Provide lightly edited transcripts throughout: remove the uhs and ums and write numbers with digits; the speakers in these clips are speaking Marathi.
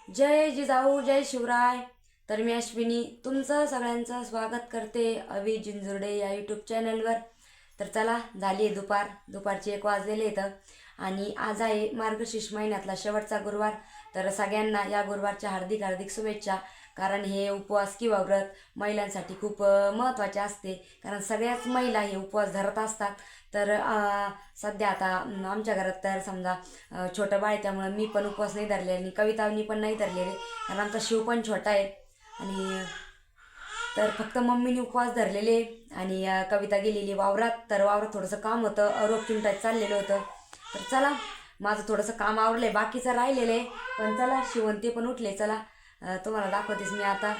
जय जिजाऊ जय शिवराय. तर मी अश्विनी तुमचं सगळ्यांचं स्वागत करते अवी जिंजुर्डे या यूट्यूब चॅनलवर. तर चला झाली आहे दुपारचे 1 वाजलेले इथं आणि आज आहे मार्गशीर्ष महिन्यातला शेवटचा गुरुवार. तर सगळ्यांना या गुरुवारच्या हार्दिक हार्दिक शुभेच्छा. कारण हे उपवास किंवा व्रत महिलांसाठी खूप महत्त्वाचे असते, कारण सगळ्याच महिला हे उपवास धरत असतात. तर सध्या आता आमच्या घरात तर समजा छोटं बाळ आहे, त्यामुळे मी पण उपवास नाही धरले आणि कवितानी पण नाही धरलेले, कारण आमचा शिव पण छोटा आहे. आणि तर फक्त मम्मीने उपवास धरलेले आणि कविता गेलेली वावरात. तर वावरात थोडंसं काम होतं, रोप चिमटायचं चाललेलं होतं. तर चला माझं थोडंसं काम आवरलं आहे, बाकीचं राहिलेलं आहे. पण चला शिवंती पण उठले, चला तुम्हाला दाखवतेस मी आता.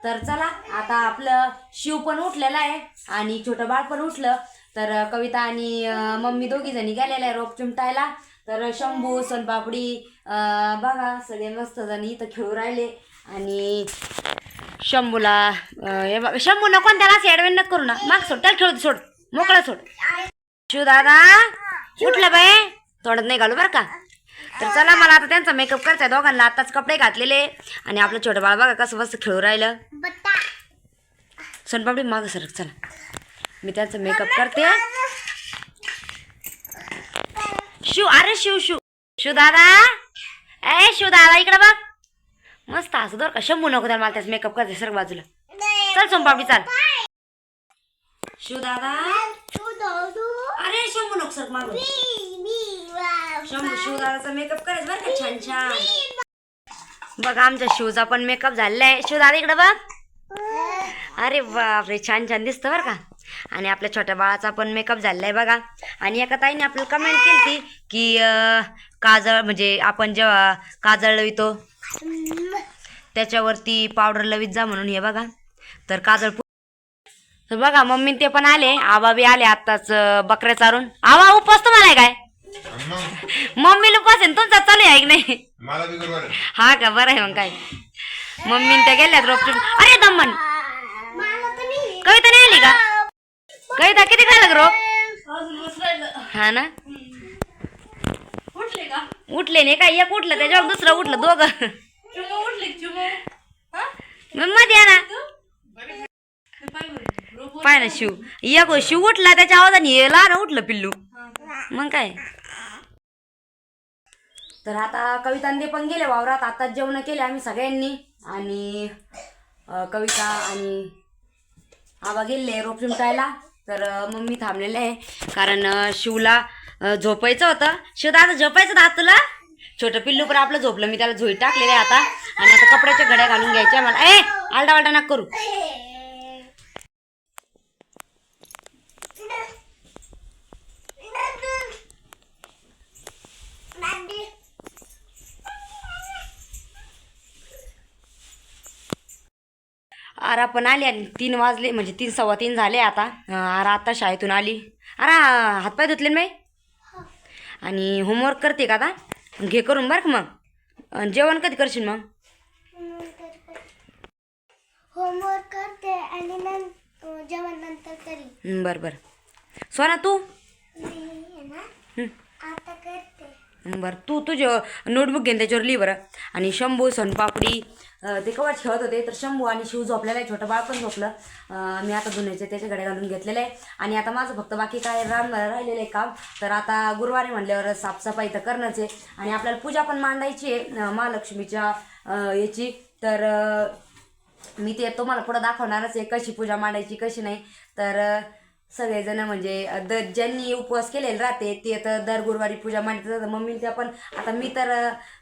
तर चला आता आपलं शिव पण उठलेलं आहे आणि छोटं बाळ पण उठलं. तर कविता आणि मम्मी दोघी जणी गेलेल्या आहे रोप चिमटायला. तर शंभू सोनपापडी बघा सगळे मस्त जणी इथं खेळू राहिले. आणि शंभूला हे बघा, शंभूला कोणत्याला ॲडवेंट नको करू ना, माग सोड, त्याला खेळू सोड, मोकळा सोड. शिव दादा उठलं बाय, तोंडात नाही घालू बरं का. तर चला मला आता त्यांचा मेकअप करायचा आहे. दोघांना आताच कपडे घातलेले आणि आपलं छोटं बाळ बघा कसं मस्त खेळू राहिलं. सोनपापडी माग सरक, चला मी त्यांचा मेकअप करते. शिव, अरे शिव शिव शिव दादा, ए शिव दादा इकडे बघ, मस्त असं दोर का. शंभू नको त्याला, मला त्याचा मेकअप करते, सर बाजूला चल सोनपापडी चाल. शिव दादा, अरे शंभू नको सर मागून. शंभू शिव दादाचा मेकअप करायचं बरं का, छान छान. बघा आमच्या शिवचा पण मेकअप झालेला आहे. शिव दादा इकडे बघ, अरे बापरे छान छान दिसतं बरं का. आणि आपल्या छोट्या बाळाचा पण मेकअप झालेला आहे बघा. आणि एका ताईने आपल्याला कमेंट केली होती की काजळ म्हणजे आपण जेव्हा काजळ लावितो त्याच्यावरती पावडर लावित जा म्हणून. हे बघा तर काजळ. तर बघा मम्मी ते पण आले, आबा बी आले आत्ताच बकऱ्या चारून. आबा उपवास तुम्हाला आहे काय? मम्मीला उपवास आहे, तुमचा चालू आहे की नाही? हा का, बरं आहे मग काय. मम्मी त्या गेल्यात रोप. अरे दमन, कविता नाही आली का? कविता किती काय रोप? हा ना, उठले नाही काय, एक उठलं त्याच्यावर दुसरं उठलं, दोघं मध्ये या ना. पाय ना शिव, एक शिव उठला त्याच्या आवाजाने लहान उठलं पिल्लू, मग काय. तर आता कवितांनी पण गेले वावरात, आता जेवण केले आम्ही सगळ्यांनी. आणि कविता आणि आबा गेले रोप चिमटायला. तर मम्मी थांबलेले आहे कारण शिवला झोपायचं होतं. शिव दादा झोपायचं दात तुला? छोटं पिल्लू पण आपलं झोपलं, मी त्याला झोई टाकलेले आता. आणि आता कपड्याच्या घड्या घालून घ्यायच्या मला. ए आलडा वालडा नका करू. आरा पण आली आणि 3 वाजले, म्हणजे 3 सव्वा 3 झाले आता. आरा आता शाळेतून आली. आरा हातपाय धुतले ना बाई? आणि होमवर्क करते का आता? घे करून बरं का. मग जेवण कधी करशील मग? होमवर्क करते आणि जेवण नंतर करी. बरं बरं. सोना तू? आता करते. बरं तू तुझं नोटबुक घेऊन त्याच्यावर लिहि बरं. आणि शंभू सोनपापडी ते कवर खेळत होते. तर शंभू आणि शिव झोपलेला आहे, छोटं बाळ पण झोपलं. मी आता धुण्याचे त्याच्या घड्या घालून घेतलेलं आहे. आणि आता माझं फक्त बाकी काय राहिलेलं आहे काम. तर आता गुरुवारी म्हणल्यावर साफसफाई तर करणंच आहे आणि आपल्याला पूजा पण मांडायची आहे महालक्ष्मीच्या याची. तर मी ते तुम्हाला पुढं दाखवणारच आहे कशी पूजा मांडायची कशी नाही. तर सगळेजण म्हणजे ज्यांनी उपवास केलेले राहते ते तर दर गुरुवारी पूजा मांडतात. मम्मी त्या पण आता मी तर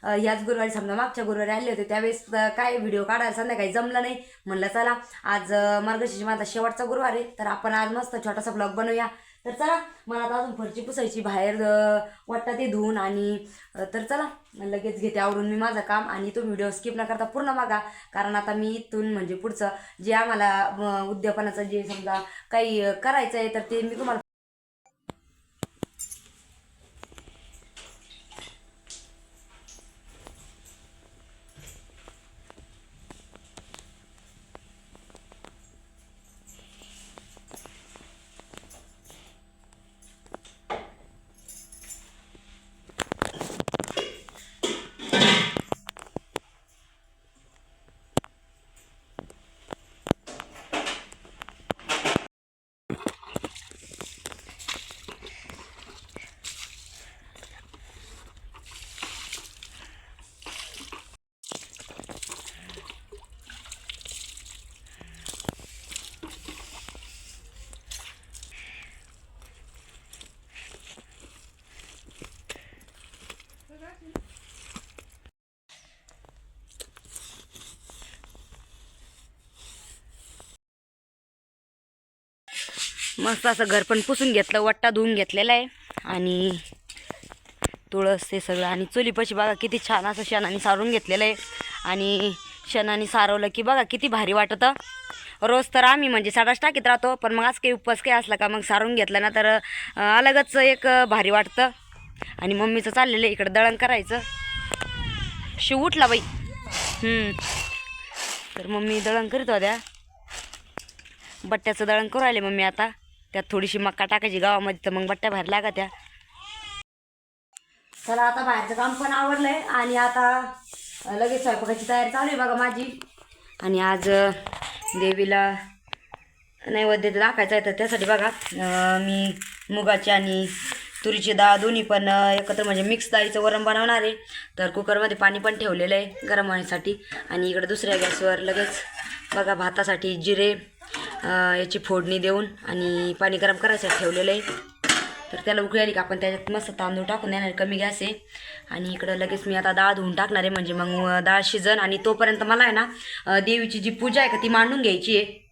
ह्याच गुरुवारी समजा मागच्या गुरुवारी आले होते, त्यावेळेस काय व्हिडिओ काढायला संध्याकाळी जमलं नाही. म्हणलं चला आज मार्गशीर्ष माझा शेवटचा गुरुवार आहे, तर आपण आज मस्त छोटासा ब्लॉग बनवूया. तर चला मला आता अजून फरची पुसायची बाहेर वाटतं ते धुवून. आणि तर चला लगेच घेते आवरून मी माझं काम. आणि तो व्हिडिओ स्किप न करता पूर्ण बघा, कारण आता मी इथून म्हणजे पुढचं जे आम्हाला उद्यापनाचं जे समजा काही करायचं आहे तर ते मी तुम्हाला मस्त असं घर पण पुसून घेतलं, वट्टा धुवून घेतलेला आहे आणि तुळस ते सगळं. आणि चुलीपाशी बघा किती छान असं शेणाने सारून घेतलेलं आहे. आणि शेणाने सारवलं की बघा किती भारी वाटतं. रोज तर आम्ही म्हणजे साडाच टाकीत राहतो, पण मग आज काही उपवास काही असला का मग सारून घेतलं ना तर अलगच एक भारी वाटतं. आणि मम्मीचं चाललेलं आहे इकडं दळण करायचं. शिव उठला बाई. तर मम्मी दळण करीत होत्या, बट्ट्याचं दळण करू राहिले मम्मी. आता त्यात थोडीशी मक्का टाकायची गावामध्ये, तर मग बट्ट्या बाहेर लागत्या. चला आता बाहेरचं काम पण आवडलंय आणि आता लगेच स्वयंपाकाची तयारी चालू आहे बघा माझी. आणि आज देवीला नैवेद्य दाखायचं आहे, तर त्यासाठी बघा मी मुगाची आणि तुरीची डाळ दोन्ही पण एकत्र म्हणजे मिक्स डाळीचं वरण बनवणार आहे. तर कुकरमध्ये पाणी पण ठेवलेलं आहे गरम होण्यासाठी. आणि इकडे दुसऱ्या गॅसवर लगेच बघा भातासाठी जिरे याची फोडणी देऊन आणि पाणी गरम करायसाठी ठेवलेलं आहे. तर त्याला उकळी आली का आपण त्याच्यात मस्त तांदूळ टाकून देणार, कमी गॅस आहे. आणि इकडं लगेच मी आता डाळ धुवून टाकणार आहे, म्हणजे मग डाळ शिजन. आणि तोपर्यंत मला आहे ना देवीची जी पूजा आहे का ती मांडून घ्यायची आहे.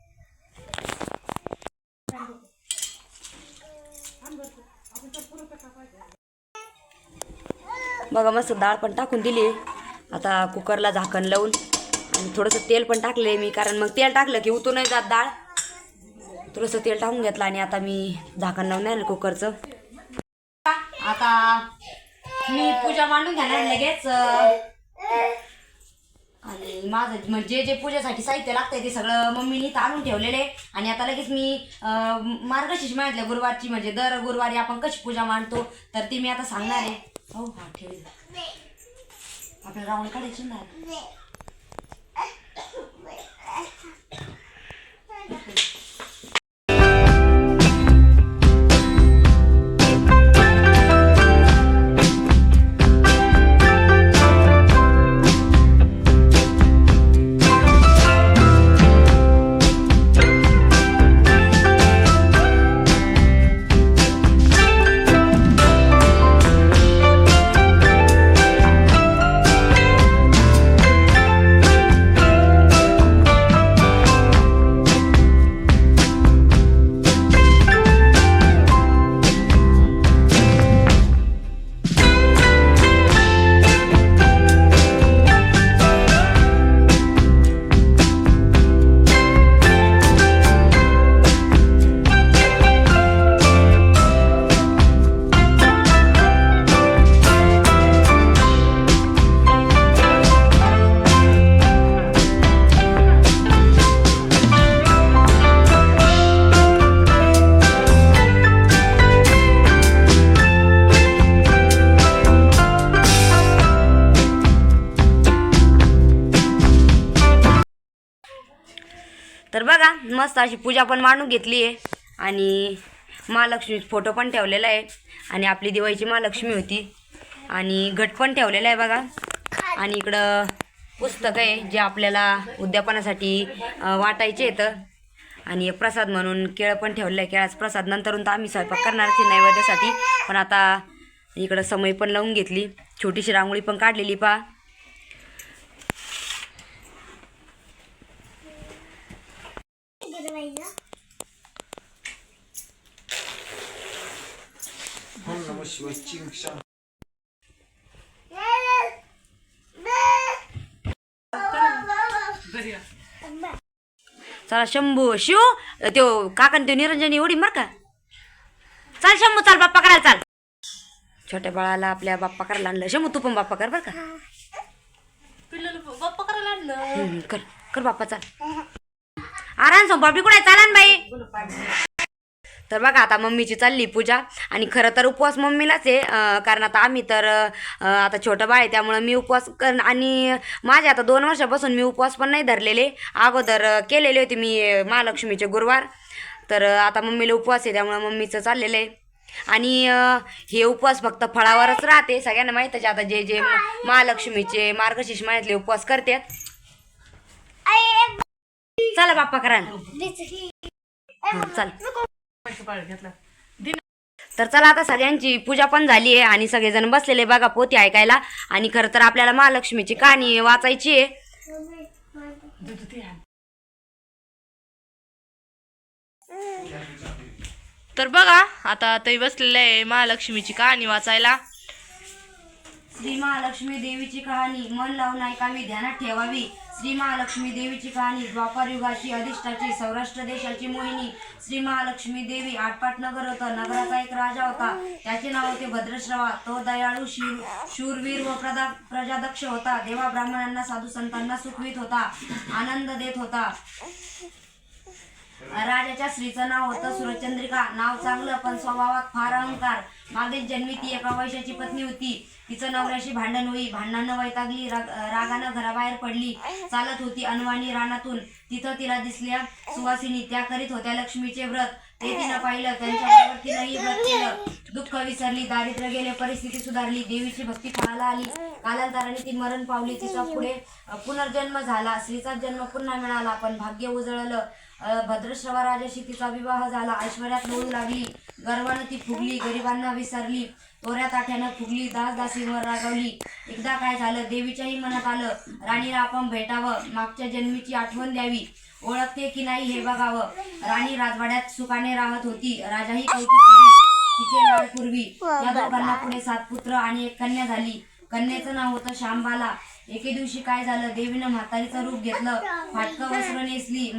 बघा मस्त डाळ पण टाकून दिली. आता कुकरला झाकण लावून आणि थोडंसं तेल पण टाकलं आहे मी, कारण मग तेल टाकलं की उतू नाही जात डाळ. थोडंसं तेल टाकून घेतलं आणि आता मी झाकण लावून नाही कुकरचं. आता मी पूजा मांडून घेणार लगेच. आणि माझं म्हणजे जे पूजेसाठी साहित्य लागतंय ते सगळं मम्मीने इथं आणून ठेवलेलं आहे. आणि आता लगेच मी मार्गशीर्ष महिन्यातल्या गुरुवारची म्हणजे दर गुरुवारी आपण कशी पूजा मांडतो तर ती मी आता सांगणार आहे. हो हा ठेवली आपल्याला राऊंड काढायची ना. तर बघा मस्त अशी पूजा पण मांडून घेतली आहे. आणि महालक्ष्मी फोटो पण ठेवलेला आहे. आणि आपली दिवाळीची महालक्ष्मी होती. आणि घट पण ठेवलेला आहे बघा. आणि इकडं पुस्तक आहे जे आपल्याला उद्यापनासाठी वाटायचे येतं. आणि प्रसाद म्हणून केळं पण ठेवलेलं आहे. केळाचा प्रसाद नंतरून तर आम्ही स्वयंपाक करणारच आहे नैवेद्यासाठी. पण आता इकडं समय पण लावून घेतली, छोटीशी रांगोळी पण काढलेली पहा. चला शंभू शिव त्यो काकान त्यो निरंजनी उडी मार का. चाल शंभू चाल बाप्पा करायला चाल. छोट्या बाळाला आपल्या बाप्पा करायला आणलं. शंभू तू पण बाप्पा कर बर का. बाप्पा करायला आणलं. कर कर बाप्पा चाल. आराम सोमपापडी कुठे चालन बाई. तर बघा आता मम्मीची चालली पूजा. आणि खरं तर उपवास मम्मीलाच आहे, कारण आता आम्ही तर आता छोटं बाळ आहे त्यामुळं मी उपवास आणि माझे आता 2 वर्षापासून मी उपवास पण नाही धरलेले. अगोदर केलेले होते मी महालक्ष्मीचे गुरुवार. तर आता मम्मीला उपवास आहे त्यामुळं मम्मीचं चाललेलं आहे. आणि हे उपवास फक्त फळावरच राहते, सगळ्यांना माहीतच. आता जे जे महालक्ष्मीचे मार्गशीर्ष महिन्यातले उपवास करतात. चला बाप्पा करायला चल. तर चला आता सगळ्यांची पूजा पण झाली आहे आणि सगळेजण बसलेले बघा पोथी ऐकायला. आणि खरं तर आपल्याला महालक्ष्मीची कहाणी वाचायची आहे. तर बघा आता ते बसलेले आहे महालक्ष्मीची कहाणी वाचायला. श्री महालक्ष्मी देवीची कहाणी मन लावून ऐकावी, ध्यानात ठेवावी. श्री महालक्ष्मी देवीची कहाणी. द्वापार युगाची अधिष्ठाची सौराष्ट्र देशाची मोहिनी श्री महालक्ष्मी देवी. आटपाट नगर होतं. नगराचा एक राजा होता. त्याचे नाव होते भद्रश्रवा. तो दयाळू शूरवीर व प्रजादक्ष होता. देवा ब्राह्मणांना साधू संतांना सुखवीत होता, आनंद देत होता. राजाच्या स्त्रीचं नाव होतं सुरचंद्रिका. नाव चांगलं पण स्वभावात फार अहंकार. मागील जन्मी ती एका वैश्याची पत्नी होती. तिचं नवऱ्याशी भांडण होई. भांडणानं वैतागली, रागानं घराबाहेर पडली. चालत होती अनवाणी रानातून. तिथं तिला दिसल्या सुवासिनी. त्या करीत होत्या लक्ष्मीचे व्रत. ते तिनं पाहिलं. त्यांच्याबरोबर तिनंही व्रत केलं. दुःख विसरली, दारिद्र्य गेले, परिस्थिती सुधारली. देवीची भक्ती फळाला आली. कालांतराने ती मरण पावली. तिचा पुढे पुनर्जन्म झाला. स्त्रीचा जन्म पुन्हा मिळाला, पण भाग्य उजळलं. भद्रश्रवा राजाशी तिचा विवाह झाला. ऐश्वर्यात लोळू लागली. गर्वानं ती फुगली. गरिबांना विसरली. तोऱ्या ताठ्यानं फुगली. दासदासींवर रागवली. एकदा काय झालं, देवीच्याही मनात आलं, राणीला आपण भेटावं, मागच्या जन्मीची आठवण द्यावी, ओळखते की नाही हे बघावं. राणी राजवाड्यात सुखाने राहत होती. राजाही कौतुक करी तिचे लाड पूर्वी. या दोघांना पुढे 7 पुत्र आणि 1 कन्या झाली. कन्येचं नाव होतं शांबाला. एके दिवशी काय झालं, देवीनं म्हातारीचं रूप घेतलं. फाटकं वस्त्र नेसली,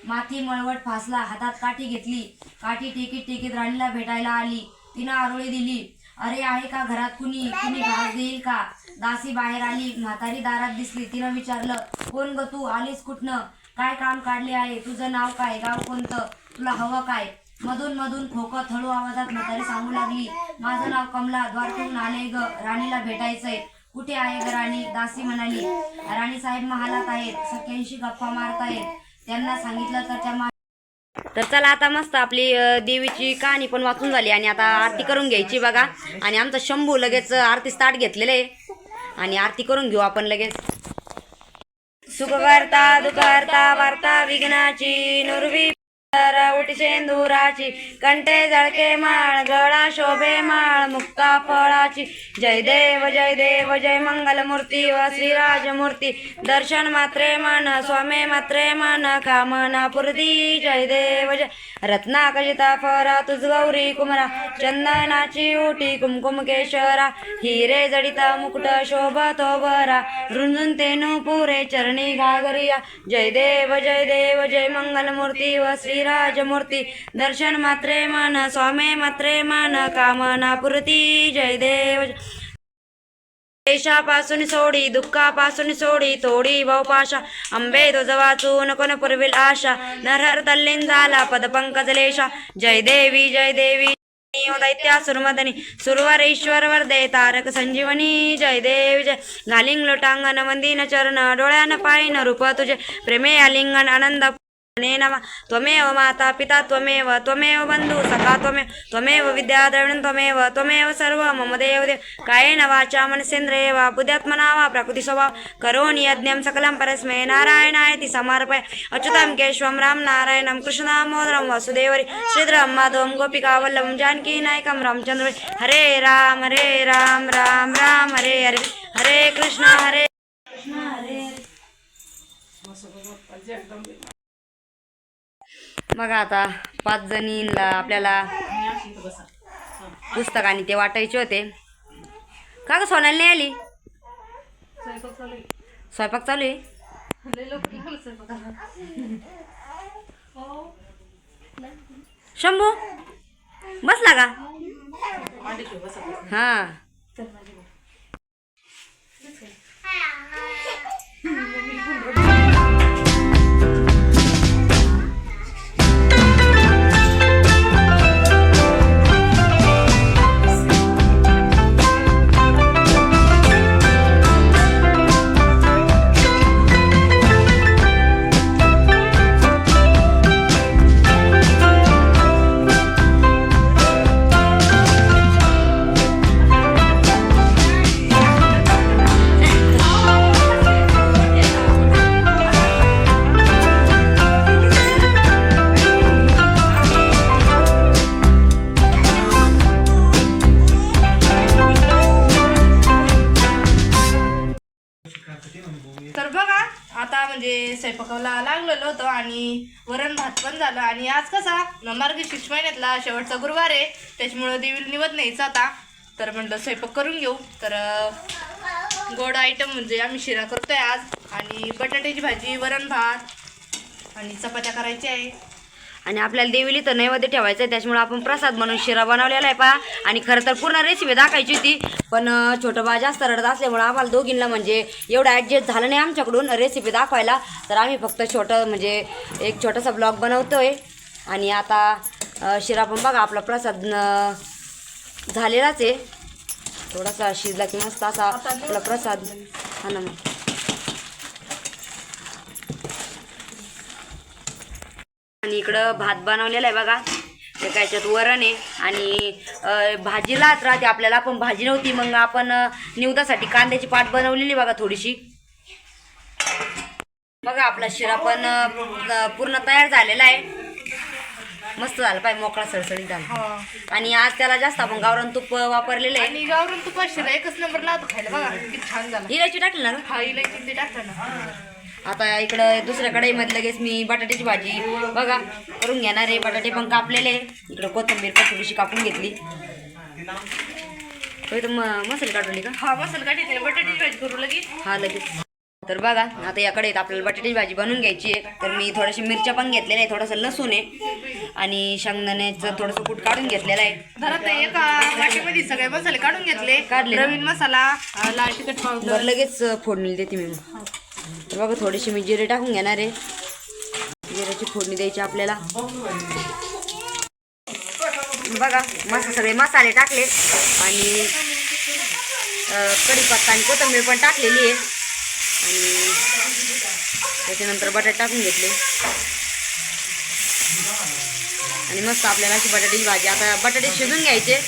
माथी मळवट फासला, हातात काठी घेतली. काठी टेकीत राणीला भेटायला आली. तिनं आरोळी दिली. अरे आहे का घरात कुणी घास देईल का? दासी बाहेर आली. म्हातारी दारात दिसली. तिनं विचारलं, कोण ग तू? आलीस कुठनं? काय काम काढले आहे? तुझं नाव काय? गाव कोणतं? तुला हवं काय? मधून खोकत हळू आवाजात म्हातारी सांगू लागली, माझं नाव कमला, द्वारकेहून आले ग, राणीला भेटायचंय. कुठे आहे ग राणी? दासी म्हणाली, राणी साहेब महालात आहेत, सख्यांशी गप्पा मारतायत. त्यांना सांगितलं तर त्या तर चला आता मस्त आपली देवीची कहाणी पण वाचून झाली आणि आता आरती करून घ्यायची बघा. आणि आमचा शंभू लगेच आरती स्टार्ट घेतलेलं आहे आणि आरती करून घेऊ आपण लगेच. सुखकर्ता दुखहर्ता वार्ता विघ्नाची नुरवी उठी सेंदुराची, कंठे जळके माळ, गळा शोभे माळ, मुक्ता फळाची. जय देव जय मंगलमूर्ती व श्रीराजमूर्ती. दर्शन मात्रे मन स्वामे मात्रे मन, कामना पूर्ती. जय देव जय. रत्नाकजिता फरा तुझ गौरी कुमरा, चंदनाची ओटी कुमकुम केशरा, हिरे जडिता मुकुट शोभतो बरा, रुंजून तेनु पुरे चरणी घागरिया. जय देव जय मंगलमूर्ती व श्रीराजमूर्ती. दर्शन मात्रे मन स्वामे मात्रे मन, कामना पूर्ती. जय देव जय. देशापासून सोडी दुःखापासून सोडी, तोडी भाऊपाशा, अंबे तुझ वाचून कोण पुरविल आशा, नरहर तल्लीन झाला पदपंकजलेशा. जय देवी दैत्यासुरमदनी, सुरवर ईश्वर वरदे, तारक संजीवनी. जय देव जय. घालिंग लोटांगण वंदीन चरण, डोळ्यान पाहिन रूप तुझे, प्रेमे आलिंगन आनंद नमः. त्वमेव माता पिता त्वमेव, त्वमेव बंधू सखा त्वमेव विद्या द्रविणं त्वमेव सर्व मम देव देव. कायेन वाचा मनसेंद्रिये वा बुद्ध्यात्मना वा प्रकृती स्वभाव करोमि यज्ञं सकलं परस्मै नारायणायति समर्पय. अच्युतं केशवं राम नारायणं कृष्ण दामोदरं वासुदेवरी, श्रीधरं माधवं गोपिका वल्लभं जानकी नायकं रामचंद्र. हरे राम राम राम हरे हरे, हरे कृष्ण हरे बघा आता 5 जणींना आपल्याला पुस्तक आणि ते वाटायचे होते. का ग सोनाली नाही आली? स्वयंपाक चालू आहे. शंभू बसला का? हा तर बघा आता म्हणजे स्वयंपाकाला लागलेलो होतो आणि वरण भात पण झालं. आणि आज कसा मार्गशीर्ष महिन्यातला शेवटचा गुरुवार आहे, त्याच्यामुळं देवीला निवद न्यायचा होता. तर म्हटलं स्वयंपाक करून घेऊ. तर गोड आयटम म्हणजे आम्ही शिरा करतोय आज, आणि बटाट्याची भाजी, वरण भात आणि चपात्या करायच्या आहे. आणि आपल्याला देवीली तर नैवेद्य ठेवायचं आहे, त्याच्यामुळे आपण प्रसाद म्हणून शिरा बनवलेला आहे पहा. आणि खरं तर पूर्ण रेसिपी दाखवायची होती, पण छोटं बा जास्त रडत असल्यामुळं आम्हाला दोघींना म्हणजे एवढं ॲडजस्ट झालं नाही आमच्याकडून रेसिपी दाखवायला. तर आम्ही फक्त छोटं म्हणजे एक छोटासा ब्लॉग बनवतोय. आणि आता शिरा पण बघा आपला प्रसाद झालेलाच आहे, थोडासा शिजला की मस्त असा आपला प्रसाद. हा ना मग आणि इकडं भात बनवलेला आहे बघा. एका याच्यात वरण आहे आणि भाजीला राहते आपल्याला, पण भाजी नव्हती. मग आपण निवदासाठी कांद्याची पाट बनवलेली बघा थोडीशी. बघा आपला शिरा पण पूर्ण तयार झालेला आहे, मस्त झालं पाहिजे, मोकळा सळसळीत झाला. आणि आज त्याला जास्त आपण गावरान तूप वापरलेलं आहे. आणि गावरून तुपा शिरा एकच नंबर लावतो खायला बघा, किती छान झाला. इलायची टाकली ना ग? हा इलायची ते टाकलं ना. आता इकडं दुसऱ्या कढईमध्ये लगेच मी बटाट्याची भाजी बघा करून घेणार आहे. बटाटे पण कापलेले, इकडं कोथिंबीर पण थोडीशी कापून घेतली. तर मसाले काढवली का? हा मसाला काढायचा, बटाट्याची भाजी करू लगेच. हा लगेच. तर बघा आता या कढईत आपल्याला बटाट्याची भाजी बनवून घ्यायची आहे. तर मी थोड्याशा मिरच्या पण घेतलेल्या आहे, थोडंसं लसूण आहे आणि शेंगदाण्याचं थोडंसं कूट काढून घेतलेलं आहे. जरा ते एका वाटीमध्ये सगळे मसाले काढून घेतले. काढले. नवीन मसाला, लाल तिखट पावडर. बरं लगेच फोडणी देते मी मग. तर बघा थोडीशी मी जिरे टाकून घेणार आहे, जिऱ्याची फोडणी द्यायची आपल्याला. बघा मस्त सगळे मसाले टाकले आणि कढीपत्ता आणि कोथिंबीर पण टाकलेली आहे. आणि त्याच्यानंतर बटाटे टाकून घेतले आणि मस्त आपल्याला अशी बटाट्याची भाजी. आता बटाटे शिजून घ्यायचे.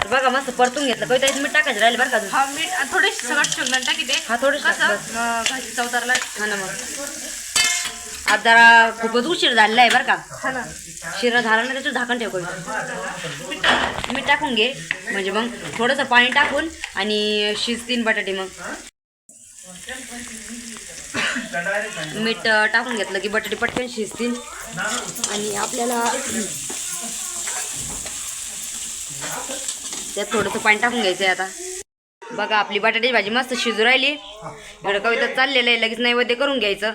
बघा मस्त परतून घेतलं, कधी मीठ टाकायचं राहिलं बरं का अजून. हा मीठ आणि थोडेसे सगळं शेंगदाणे टाकी हा थोडंसं भाजी चवदारला. हा ना. मग आज जरा खूपच उशीर झालेला आहे बरं का. हा ना. शिरा झाला ना त्याचं झाकण ठेव. मीठ टाकून घे म्हणजे मग थोडंसं पाणी टाकून आणि शिजतील बटाटे. मग मीठ टाकून घेतलं की बटाटे पटकन शिजतील. आणि आपल्याला त्यात थोडंसं पाणी टाकून घ्यायचं आहे. आता बघा आपली बटाट्याची भाजी मस्त शिजू राहिली. इकडं कविता चाललेलं आहे, लगेच नैवेद्य करून घ्यायचं.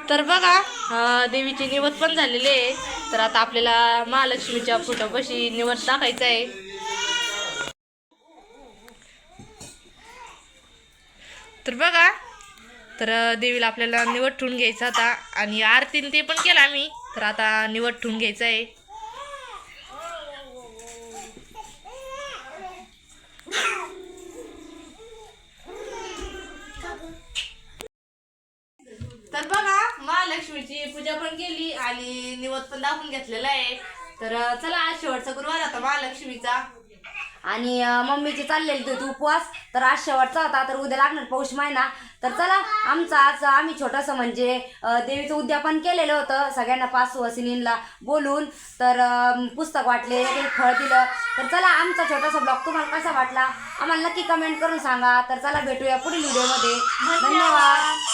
तर बघा देवीचे निवद पण झालेले आहे. तर आता आपल्याला महालक्ष्मीच्या फोटोपाशी निवद टाकायचा आहे. तर बघा तर देवीला आपल्याला निवड ठेवून घ्यायचा आता. आणि आरतीने ते पण केलं आम्ही. तर आता निवड ठेवून घ्यायचा आहे. तर बघा महालक्ष्मीची पूजा पण केली आणि निवद पण दाखवून घेतलेला आहे. तर चला आज शेवटचा गुरुवार होता महालक्ष्मीचा. आणि मम्मीची चाललेली तो उपवास. तर आज शेवटचा होता, तर उद्या लागणार पौष महिना. तर चला आज आम्ही छोटंसं म्हणजे देवीचं उद्यापन केलेलं होतं, सगळ्यांना 5 सुवासिनींना बोलून. तर पुस्तक वाटले, एक फळ दिलं. तर चला आमचा छोटासा ब्लॉग तुम्हाला कसा वाटला आम्हाला नक्की कमेंट करून सांगा. तर चला भेटूया पुढील व्हिडिओमध्ये. धन्यवाद.